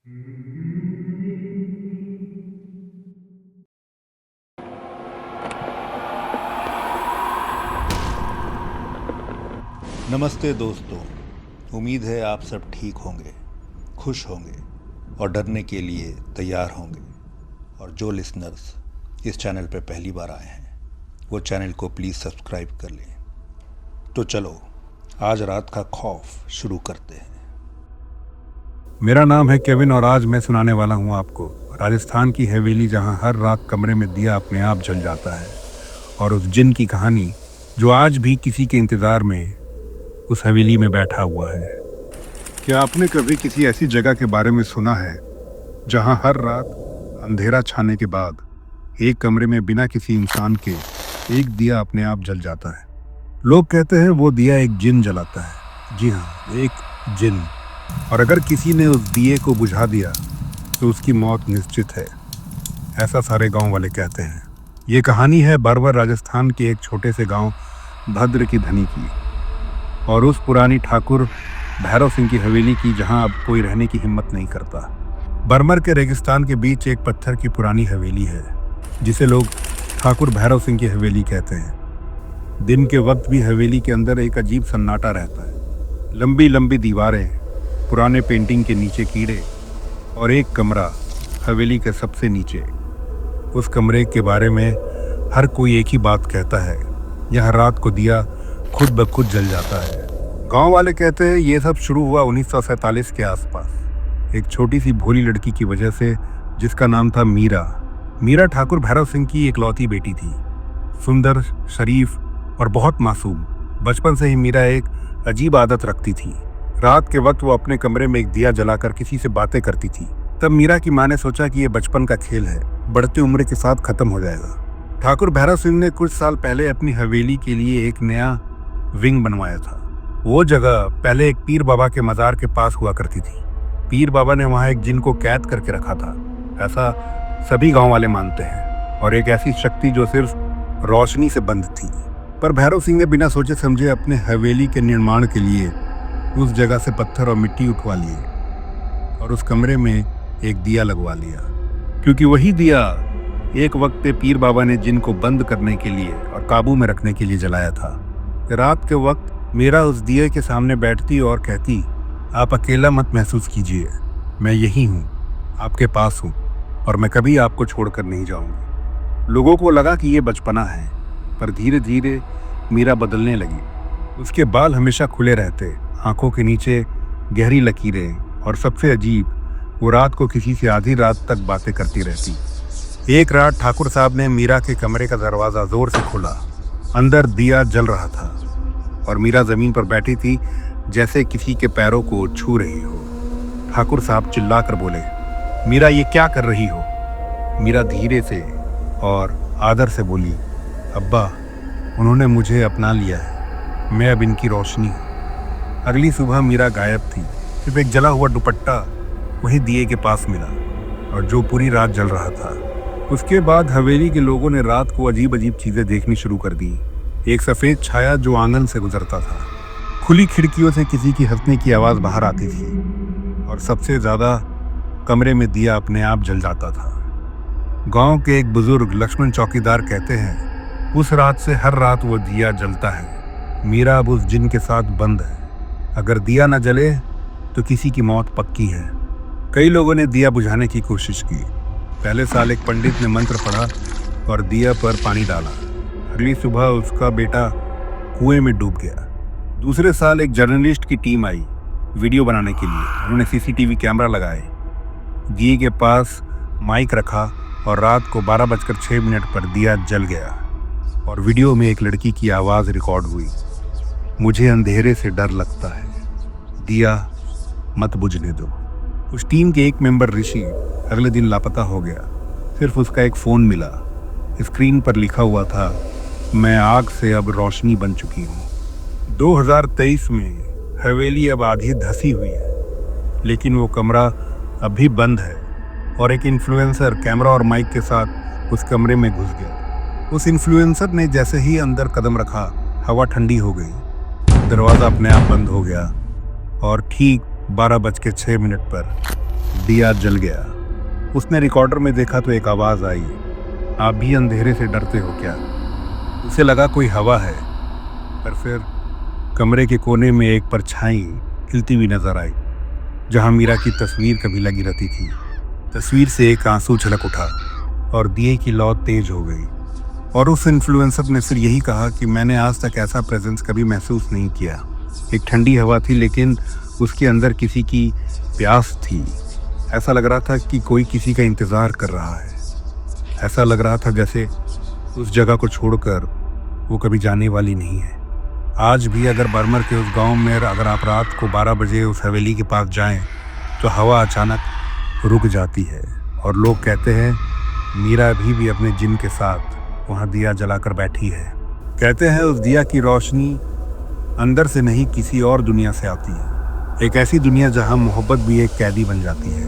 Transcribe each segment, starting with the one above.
नमस्ते दोस्तों। उम्मीद है आप सब ठीक होंगे, खुश होंगे और डरने के लिए तैयार होंगे। और जो लिसनर्स इस चैनल पर पहली बार आए हैं वो चैनल को प्लीज़ सब्सक्राइब कर लें। तो चलो आज रात का खौफ शुरू करते हैं। मेरा नाम है केविन और आज मैं सुनाने वाला हूँ आपको राजस्थान की हवेली जहाँ हर रात कमरे में दिया अपने आप जल जाता है, और उस जिन की कहानी जो आज भी किसी के इंतज़ार में उस हवेली में बैठा हुआ है। क्या आपने कभी किसी ऐसी जगह के बारे में सुना है जहाँ हर रात अंधेरा छाने के बाद एक कमरे में बिना किसी इंसान के एक दिया अपने आप जल जाता है? लोग कहते हैं वो दिया एक जिन जलाता है। जी हाँ, एक जिन। और अगर किसी ने उस दिए को बुझा दिया तो उसकी मौत निश्चित है, ऐसा सारे गांव वाले कहते हैं। ये कहानी है बरवर राजस्थान के एक छोटे से गांव भद्र की धनी की, और उस पुरानी ठाकुर भैरव सिंह की हवेली की जहां अब कोई रहने की हिम्मत नहीं करता। बरमर के रेगिस्तान के बीच एक पत्थर की पुरानी हवेली है जिसे लोग ठाकुर भैरव सिंह की हवेली कहते हैं। दिन के वक्त भी हवेली के अंदर एक अजीब सन्नाटा रहता है। लंबी लंबी दीवारें, पुराने पेंटिंग के नीचे कीड़े और एक कमरा हवेली के सबसे नीचे। उस कमरे के बारे में हर कोई एक ही बात कहता है, यह रात को दिया खुद ब खुद जल जाता है। गांव वाले कहते हैं ये सब शुरू हुआ 1947 के आसपास, एक छोटी सी भोली लड़की की वजह से जिसका नाम था मीरा। मीरा ठाकुर भैरव सिंह की इकलौती बेटी थी, सुंदर, शरीफ और बहुत मासूम। बचपन से ही मीरा एक अजीब आदत रखती थी। रात के वक्त वो अपने कमरे में एक दिया जलाकर किसी से बातें करती थी। तब मीरा की माँ ने सोचा कि ये बचपन का खेल है, बढ़ती उम्र के साथ खत्म हो जाएगा। ठाकुर भैरव सिंह ने कुछ साल पहले अपनी हवेली के लिए एक नया विंग बनवाया था। वो जगह पहले एक पीर बाबा के मजार के पास हुआ करती थी। पीर बाबा ने वहाँ एक जिन को कैद करके रखा था, ऐसा सभी गाँव वाले मानते हैं, और एक ऐसी शक्ति जो सिर्फ रोशनी से बंद थी। पर भैरव सिंह ने बिना सोचे समझे अपने हवेली के निर्माण के लिए उस जगह से पत्थर और मिट्टी उठवा लिए और उस कमरे में एक दिया लगवा लिया, क्योंकि वही दिया एक वक्त पे पीर बाबा ने जिन को बंद करने के लिए और काबू में रखने के लिए जलाया था। रात के वक्त मीरा उस दिए के सामने बैठती और कहती, आप अकेला मत महसूस कीजिए, मैं यही हूँ, आपके पास हूँ और मैं कभी आपको छोड़कर नहीं जाऊँगी। लोगों को लगा कि ये बचपना है, पर धीरे धीरे मीरा बदलने लगी। उसके बाल हमेशा खुले रहते, आंखों के नीचे गहरी लकीरें, और सबसे अजीब वो रात को किसी से आधी रात तक बातें करती रहती। एक रात ठाकुर साहब ने मीरा के कमरे का दरवाज़ा जोर से खोला। अंदर दिया जल रहा था और मीरा ज़मीन पर बैठी थी जैसे किसी के पैरों को छू रही हो। ठाकुर साहब चिल्ला कर बोले, मीरा ये क्या कर रही हो? मीरा धीरे से और आदर से बोली, अब्बा, उन्होंने मुझे अपना लिया है, मैं अब इनकी रोशनी हूँ। अगली सुबह मीरा गायब थी। सिर्फ एक जला हुआ दुपट्टा वही दिए के पास मिला, और जो पूरी रात जल रहा था। उसके बाद हवेली के लोगों ने रात को अजीब अजीब चीज़ें देखनी शुरू कर दी। एक सफ़ेद छाया जो आंगन से गुजरता था, खुली खिड़कियों से किसी की हंसने की आवाज़ बाहर आती थी, और सबसे ज़्यादा कमरे में दिया अपने आप जल जाता था। गांव के एक बुजुर्ग लक्ष्मण चौकीदार कहते हैं, उस रात से हर रात वो दिया जलता है। मीरा अब उस जिन के साथ बंद है। अगर दिया न जले तो किसी की मौत पक्की है। कई लोगों ने दिया बुझाने की कोशिश की। पहले साल एक पंडित ने मंत्र पढ़ा और दिया पर पानी डाला। अगली सुबह उसका बेटा कुएं में डूब गया। दूसरे साल एक जर्नलिस्ट की टीम आई वीडियो बनाने के लिए। उन्होंने सीसीटीवी कैमरा लगाए, दिए के पास माइक रखा, और रात को 12:06 पर दिया जल गया, और वीडियो में एक लड़की की आवाज़ रिकॉर्ड हुई, मुझे अंधेरे से डर लगता है, दिया मत बुझने दो। उस टीम के एक मेंबर ऋषि अगले दिन लापता हो गया। सिर्फ उसका एक फ़ोन मिला। स्क्रीन पर लिखा हुआ था, मैं आग से अब रोशनी बन चुकी हूँ। 2023 में हवेली अब आधी धसी हुई है, लेकिन वो कमरा अभी बंद है, और एक इन्फ्लुएंसर कैमरा और माइक के साथ उस कमरे में घुस गया। उस इन्फ्लुएंसर ने जैसे ही अंदर कदम रखा, हवा ठंडी हो गई, दरवाज़ा अपने आप बंद हो गया, और ठीक 12:06 पर दिया जल गया। उसने रिकॉर्डर में देखा तो एक आवाज़ आई, आप भी अंधेरे से डरते हो क्या? उसे लगा कोई हवा है, पर फिर कमरे के कोने में एक परछाई खिलती हुई नजर आई, जहां मीरा की तस्वीर कभी लगी रहती थी। तस्वीर से एक आंसू छलक उठा और दिए की लौ तेज हो गई। और उस इन्फ्लुएंसर ने फिर यही कहा कि मैंने आज तक ऐसा प्रेजेंस कभी महसूस नहीं किया। एक ठंडी हवा थी, लेकिन उसके अंदर किसी की प्यास थी। ऐसा लग रहा था कि कोई किसी का इंतज़ार कर रहा है। ऐसा लग रहा था जैसे उस जगह को छोड़कर वो कभी जाने वाली नहीं है। आज भी अगर बर्मर के उस गांव में अगर आप रात को 12 बजे उस हवेली के पास जाएं तो हवा अचानक रुक जाती है और लोग कहते हैं मीरा भी अपने जिन के साथ वहाँ दिया जलाकर बैठी है। कहते हैं उस दिया की रोशनी अंदर से नहीं किसी और दुनिया से आती है, एक ऐसी दुनिया जहाँ मोहब्बत भी एक कैदी बन जाती है।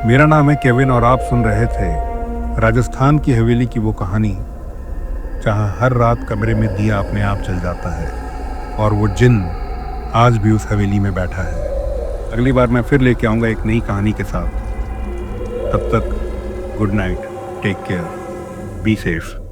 मेरा नाम है केविन और आप सुन रहे थे राजस्थान की हवेली की वो कहानी जहाँ हर रात कमरे में दिया अपने आप जल जाता है और वो जिन आज भी उस हवेली में बैठा है। अगली बार मैं फिर लेके आऊँगा एक नई कहानी के साथ। तब तक good night, take care, be safe.